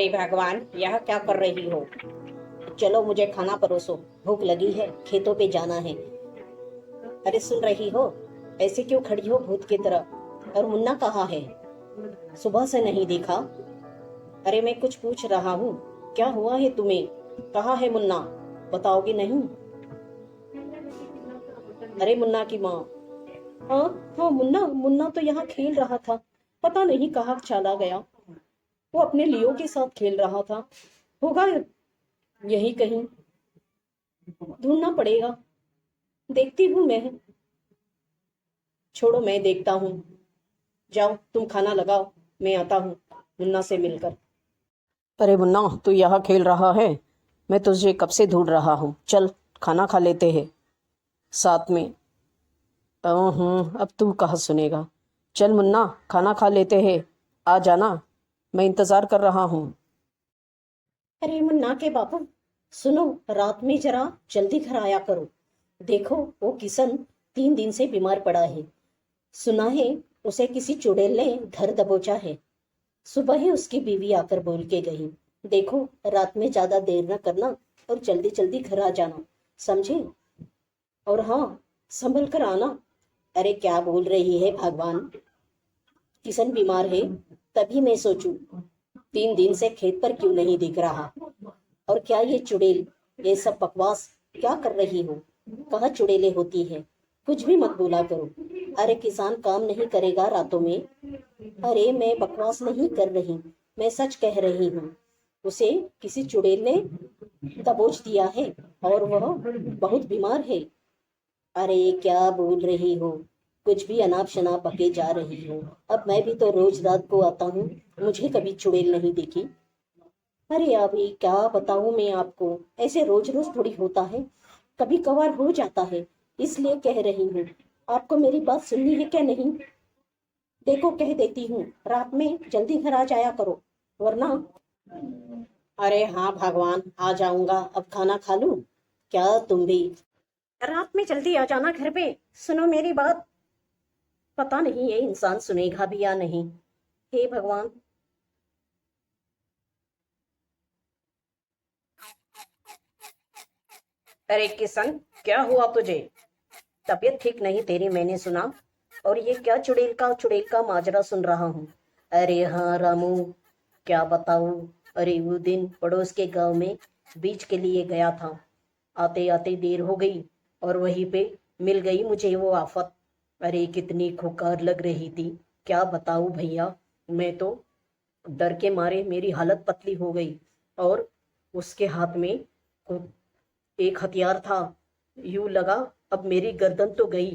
अरे भगवान, यह क्या कर रही हो? चलो मुझे खाना परोसो, भूख लगी है, खेतों पे जाना है। अरे सुन रही हो? ऐसे क्यों खड़ी हो भूत की तरह? और मुन्ना कहाँ है? सुबह से नहीं देखा। अरे मैं कुछ पूछ रहा हूँ, क्या हुआ है तुम्हें? कहाँ है मुन्ना? बताओगी नहीं? अरे मुन्ना की माँ। हाँ हाँ, मुन्ना मुन्ना तो यहाँ खेल रहा था, पता नहीं कहाँ चला गया। वो अपने लियो के साथ खेल रहा था, होगा यही कहीं। ढूंढना पड़ेगा, देखती हूँ मैं। छोड़ो, मैं देखता हूँ। जाओ तुम खाना लगाओ, मैं आता हूँ मुन्ना से मिलकर। अरे मुन्ना, तू यहाँ खेल रहा है? मैं तुझे कब से ढूंढ रहा हूँ। चल खाना खा लेते हैं साथ में। अब तू कहाँ सुनेगा। चल मुन्ना, खाना खा लेते हैं, आ जाना, मैं इंतजार कर रहा हूँ। अरे मुन्ना के बापू, सुनो, रात में जरा जल्दी घर आया करो। देखो, वो किशन 3 दिन से बीमार पड़ा है। सुना है उसे किसी चुड़ैल ने घर दबोचा है। सुबह ही उसकी बीवी आकर बोल के गई। देखो, रात में ज्यादा देर न करना और जल्दी जल्दी घर आ जाना, समझे? और हाँ, संभल कर आना। अरे क्या बोल रही है भगवान, किशन बीमार है तभी मैं सोचूं 3 दिन से खेत पर क्यों नहीं दिख रहा। और क्या ये चुड़ैल, ये सब बकवास क्या कर रही हो? कहाँ चुड़ैलें होती है? कुछ भी मत बोला करो। अरे किसान काम नहीं करेगा रातों में? अरे मैं बकवास नहीं कर रही, मैं सच कह रही हूँ। उसे किसी चुड़ैल ने दबोच दिया है और वह बहुत बीमार है। अरे क्या बोल रही हो? कुछ भी अनाप शनाप बके जा रही हो। अब मैं भी तो रोज रात को आता हूँ, मुझे कभी चुड़ैल नहीं दिखी। अरे अभी क्या बताऊं मैं आपको, ऐसे रोज रोज थोड़ी होता है, कभी कभार हो जाता है, इसलिए कह रही हूँ। आपको मेरी बात सुननी है क्या नहीं? देखो, कह देती हूँ, रात में जल्दी घर आ जाया करो, वरना। अरे हाँ भगवान, आ जाऊंगा, अब खाना खा लूं। क्या तुम भी रात में जल्दी आ जाना घर पे। सुनो मेरी बात। पता नहीं ये इंसान सुनेगा भी या नहीं, हे भगवान। अरे किशन, क्या हुआ तुझे? तबीयत ठीक नहीं तेरी, मैंने सुना। और ये क्या चुड़ैल का माजरा सुन रहा हूँ। अरे हाँ रामू, क्या बताऊँ। अरे वो दिन पड़ोस के गांव में बीज के लिए गया था, आते आते देर हो गई और वहीं पे मिल गई मुझे वो आफत। अरे कितनी खुकार लग रही थी, क्या बताऊँ भैया। मैं तो डर के मारे मेरी हालत पतली हो गई। और उसके हाथ में एक हथियार था, यूं लगा अब मेरी गर्दन तो गई।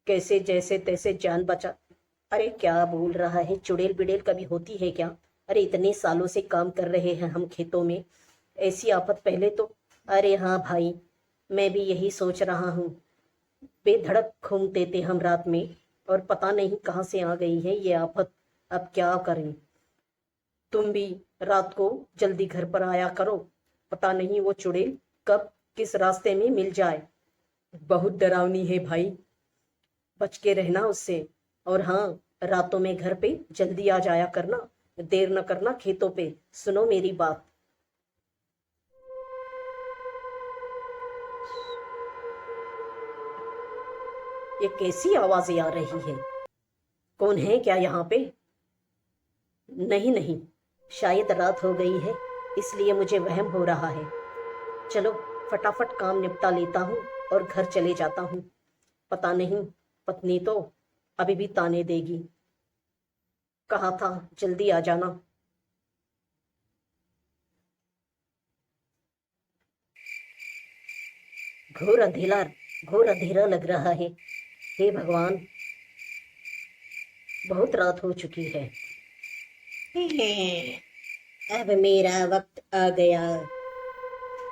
कैसे जैसे तैसे जान बचा। अरे क्या बोल रहा है, चुड़ैल बिड़ैल कभी होती है क्या? अरे इतने सालों से काम कर रहे हैं हम खेतों में, ऐसी आफत पहले तो। अरे हाँ भाई, मैं भी यही सोच रहा हूँ। बेधड़क घूमते थे हम रात में, और पता नहीं कहाँ से आ गई है ये आफत। अब क्या करें। तुम भी रात को जल्दी घर पर आया करो, पता नहीं वो चुड़ैल कब किस रास्ते में मिल जाए। बहुत डरावनी है भाई, बच के रहना उससे। और हाँ, रातों में घर पे जल्दी आ जाया करना, देर न करना खेतों पे। सुनो मेरी बात। ये कैसी आवाजें आ रही है? कौन है क्या यहाँ पे? नहीं नहीं, शायद रात हो गई है, इसलिए मुझे वहम हो रहा है। चलो फटाफट काम निपटा लेता हूँ और घर चले जाता हूँ। पता नहीं, पत्नी तो अभी भी ताने देगी। कहा था जल्दी आ जाना। घोर अंधेरा, घोर अंधेरा लग रहा है। हे भगवान, बहुत रात हो चुकी है। अब मेरा वक्त आ गया,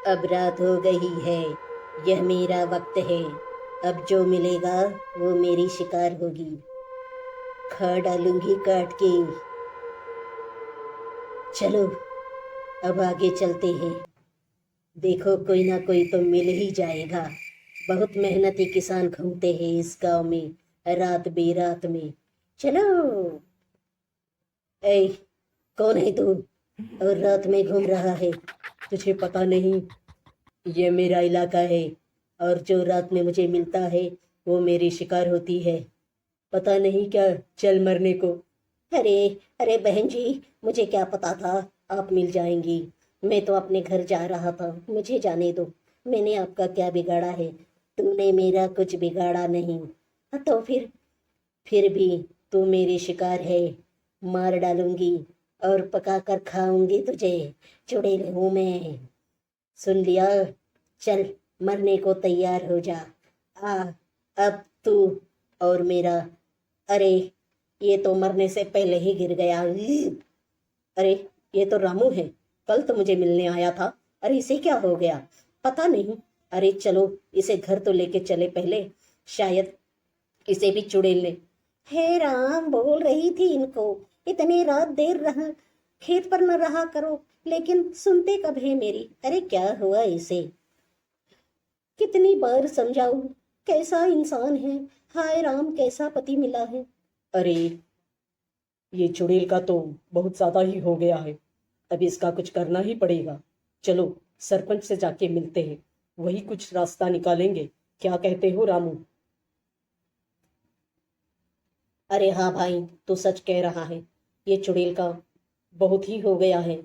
अब रात हो गई है, यह मेरा वक्त है। अब जो मिलेगा वो मेरी शिकार होगी, खा डालूंगी काट के। चलो अब आगे चलते हैं, देखो कोई ना कोई तो मिल ही जाएगा। बहुत मेहनती किसान घूमते हैं इस गांव में रात बेरात में। चलो। ए, कौन है तू? और रात में घूम रहा है। तुझे पता नहीं ये मेरा इलाका है, और जो रात में मुझे मिलता है वो मेरी शिकार होती है। पता नहीं क्या चल मरने को। अरे अरे बहन जी, मुझे क्या पता था आप मिल जाएंगी। मैं तो अपने घर जा रहा था, मुझे जाने दो। मैंने आपका क्या बिगाड़ा है? तुमने मेरा कुछ बिगाड़ा नहीं। हाँ, तो फिर भी तू मेरी शिकार है। मार डालूंगी और पका कर खाऊंगी तुझे। चुड़ैल हूं मैं। सुन लिया? चल, मरने को तैयार हो जा। आ, अब तू और मेरा। अरे, ये तो मरने से पहले ही गिर गया। अरे, ये तो रामू है। कल तो मुझे मिलने आया था। अरे, इसे क्या हो गया? पता नहीं। अरे चलो, इसे घर तो लेके चले पहले। शायद इसे भी चुड़ैल ले। हे राम, बोल रही थी इनको इतनी रात देर रहा खेत पर न रहा करो, लेकिन सुनते कब है मेरी। अरे क्या हुआ इसे? कितनी बार समझाऊं, कैसा इंसान है। हाय राम, कैसा पति मिला है। अरे, ये चुड़ैल का तो बहुत ज्यादा ही हो गया है। अब इसका कुछ करना ही पड़ेगा। चलो, सरपंच से जाके मिलते हैं, वही कुछ रास्ता निकालेंगे। क्या कहते हो रामू? अरे हाँ भाई, तू सच कह रहा है। ये चुड़ैल का बहुत ही हो गया है।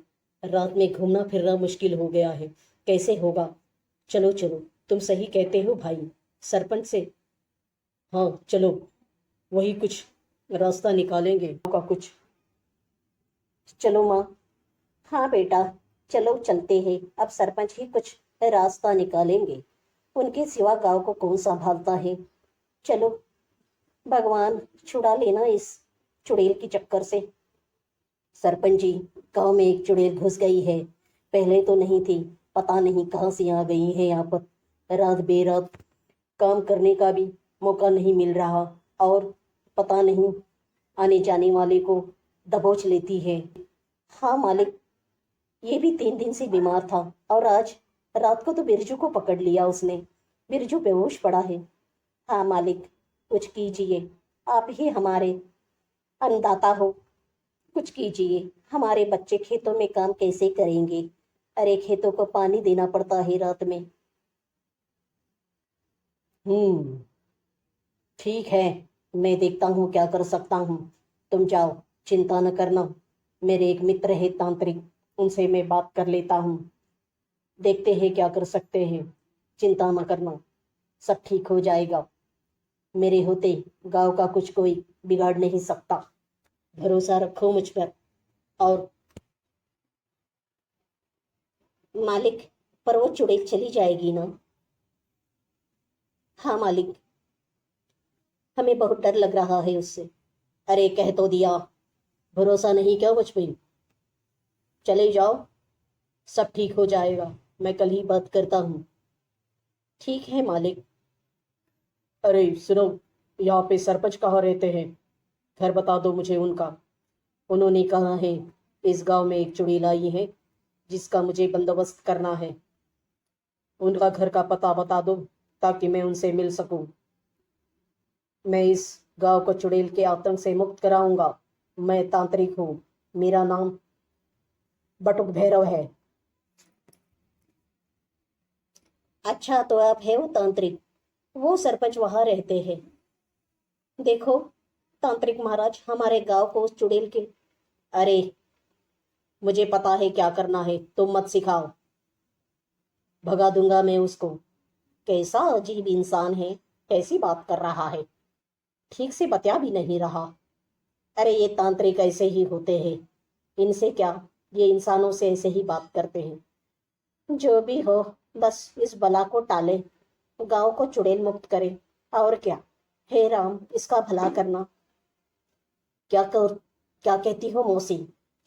रात में घूमना फिरना मुश्किल हो गया है। कैसे होगा? चलो चलो, तुम सही कहते हो भाई। सरपंच से, हाँ चलो, वही कुछ रास्ता निकालेंगे का कुछ। चलो माँ। हाँ बेटा, चलो चलते हैं। अब सरपंच ही कुछ रास्ता निकालेंगे। उनके सिवा गांव को कौन संभालता है। चलो, भगवान छुड़ा लेना इस चुड़ैल की चक्कर से। सरपंच जी, गांव में एक चुड़ैल घुस गई है। पहले तो नहीं थी, पता नहीं कहाँ से आ गई है यहाँ पर। रात बेरात काम करने का भी मौका नहीं मिल रहा, और पता नहीं आने जाने वाले को दबोच लेती है। हाँ मालिक, ये भी 3 दिन से बीमार था, और आज रात को तो बिरजू को पकड़ लिया उसने। बिरजू बेहोश पड़ा है। हाँ मालिक, कुछ कीजिए। आप ही हमारे अन्नदाता हो, कुछ कीजिए। हमारे बच्चे खेतों में काम कैसे करेंगे? अरे, खेतों को पानी देना पड़ता है रात में। हम्म, ठीक है, मैं देखता हूँ क्या कर सकता हूँ। तुम जाओ, चिंता न करना। मेरे एक मित्र है तांत्रिक, उनसे मैं बात कर लेता हूँ। देखते हैं क्या कर सकते हैं। चिंता न करना, सब ठीक हो जाएगा। मेरे होते गांव का कुछ कोई बिगाड़ नहीं सकता। भरोसा रखो मुझ पर। और मालिक, पर वो चुड़ैल चली जाएगी ना? हाँ मालिक, हमें बहुत डर लग रहा है उससे। अरे कह तो दिया, भरोसा नहीं क्या मुझ पे? चले जाओ, सब ठीक हो जाएगा। मैं कल ही बात करता हूँ। ठीक है मालिक। अरे सुनो, यहाँ पे सरपंच कहाँ रहते हैं? घर बता दो मुझे उनका। उन्होंने कहा है इस गांव में एक चुड़ैल आई है, जिसका मुझे बंदोबस्त करना है। उनका घर का पता बता दो, ताकि मैं उनसे मिल सकूं। मैं इस गांव को चुड़ैल के आतंक से मुक्त कराऊंगा। मैं तांत्रिक हूँ। मेरा नाम बटुक भैरव है। अच्छा, तो आप है वो तांत्रिक? वो सरपंच वहां रहते हैं। देखो तांत्रिक महाराज, हमारे गांव को उस चुड़ैल के। अरे, मुझे पता है क्या करना है, तुम मत सिखाओ। भगा दूंगा मैं उसको। कैसा अजीब इंसान है, कैसी बात कर रहा है, ठीक से बता भी नहीं रहा। अरे, ये तांत्रिक ऐसे ही होते हैं। इनसे क्या, ये इंसानों से ऐसे ही बात करते हैं। जो भी हो, बस इस बला को टाले, गांव को चुड़ैल मुक्त करे। और क्या। हे राम, इसका भला करना। क्या कर क्या कहती हो मौसी?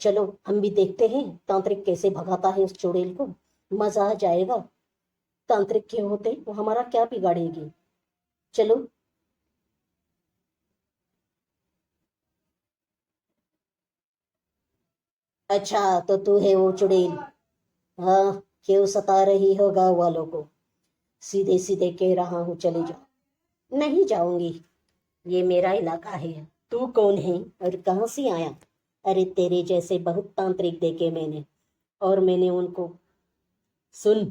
चलो, हम भी देखते हैं तांत्रिक कैसे भगाता है उस चुड़ैल को। मजा आ जाएगा। तांत्रिक के होते वो हमारा क्या बिगाड़ेगी। चलो। अच्छा, तो तू है वो चुड़ैल? हाँ, क्यों सता रही हो गांव वालों को? सीधे सीधे कह रहा हूँ, चले जाओ। नहीं जाऊंगी, ये मेरा इलाका है। तू कौन है और कहाँ से आया? अरे तेरे जैसे बहुत तांत्रिक देखे मैंने, और मैंने उनको। सुन,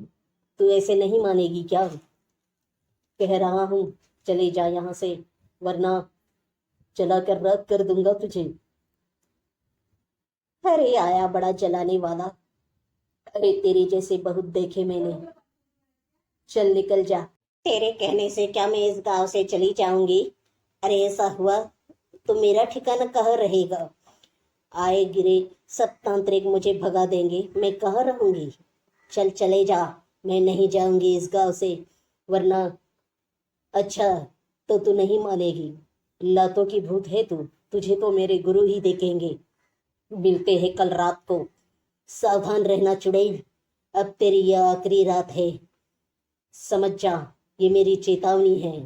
तू ऐसे नहीं मानेगी क्या? कह रहा हूँ चले जा यहाँ से, वरना जला कर राख कर दूंगा तुझे। अरे आया बड़ा जलाने वाला। अरे तेरे जैसे बहुत देखे मैंने। चल निकल जा। तेरे कहने से क्या मैं इस गांव से चली जाऊंगी? अरे ऐसा हुआ तो मेरा ठिकाना कहाँ रहेगा? आए गिरे सब तांत्रिक मुझे भगा देंगे, मैं कहाँ रहूंगी? चल चले जा, मैं नहीं जाऊंगी इस गांव से, वरना। अच्छा, तो तू नहीं मानेगी? लातों की भूत है तू, तुझे तो मेरे गुरु ही देखेंगे। मिलते हैं कल रात को, सावधान रहना चुड़ैल। अब तेरी यह आखिरी रात है, समझ जा, ये मेरी चेतावनी है।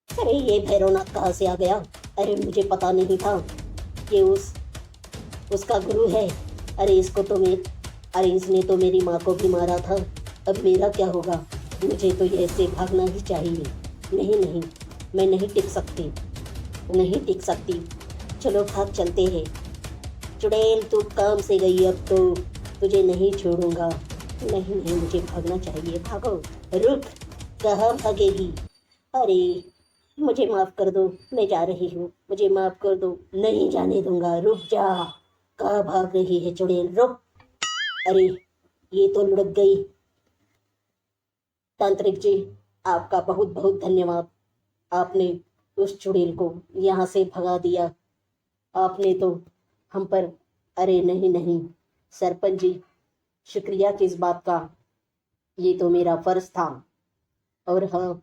अरे ये भैरवनाथ कहाँ से आ गया? अरे मुझे पता नहीं था कि उसका गुरु है। अरे इसको तो मैं अरे इसने तो मेरी माँ को भी मारा था। अब मेरा क्या होगा? मुझे तो ऐसे भागना ही चाहिए। नहीं नहीं, मैं नहीं टिक सकती, नहीं टिक सकती। चलो भाग चलते हैं। चुड़ैल तू काम से गई, अब तो तुझे नहीं छोड़ूंगा। नहीं नहीं, मुझे भागना चाहिए। भागो। रुक, कहाँ भागेगी? अरे मुझे माफ कर दो, मैं जा रही हूँ, मुझे माफ कर दो। नहीं जाने दूंगा, रुक जा। कहाँ भाग रही है चुड़ैल? रुक। अरे ये तो लुढ़क गई। तांत्रिक जी, आपका बहुत बहुत धन्यवाद। आपने उस चुड़ैल को यहाँ से भगा दिया। आपने तो हम पर। अरे नहीं नहीं सरपंच जी, शुक्रिया किस बात का? ये तो मेरा फर्ज था। और हाँ,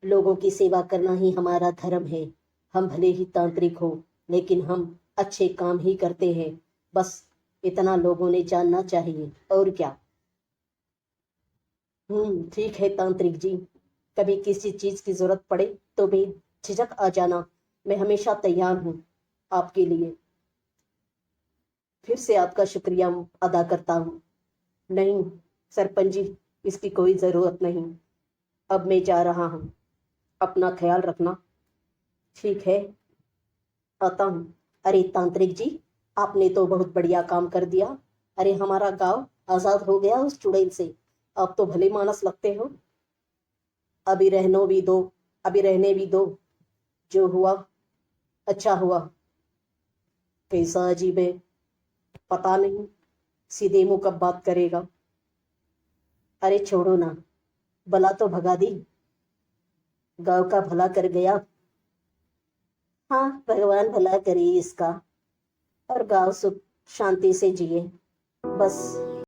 लोगों की सेवा करना ही हमारा धर्म है। हम भले ही तांत्रिक हो, लेकिन हम अच्छे काम ही करते हैं। बस इतना लोगों ने जानना चाहिए, और क्या। ठीक है तांत्रिक जी, कभी किसी चीज की जरूरत पड़े तो भी झिझक आ जाना, मैं हमेशा तैयार हूँ आपके लिए। फिर से आपका शुक्रिया अदा करता हूँ। नहीं सरपंच जी, इसकी कोई जरूरत नहीं। अब मैं जा रहा हूँ, अपना ख्याल रखना। ठीक है, आता हूँ। अरे तांत्रिक जी, आपने तो बहुत बढ़िया काम कर दिया। अरे हमारा गांव आजाद हो गया उस चुड़ैल से। आप तो भले मानस लगते हो। अभी रहने भी दो, अभी रहने भी दो। जो हुआ अच्छा हुआ। कैसा अजीब है, पता नहीं सीधे मुंह कब बात करेगा। अरे छोड़ो ना, बला तो भगा दी, गांव का भला कर गया। हाँ, भगवान भला करे इसका, और गांव सुख शांति से जिए, बस।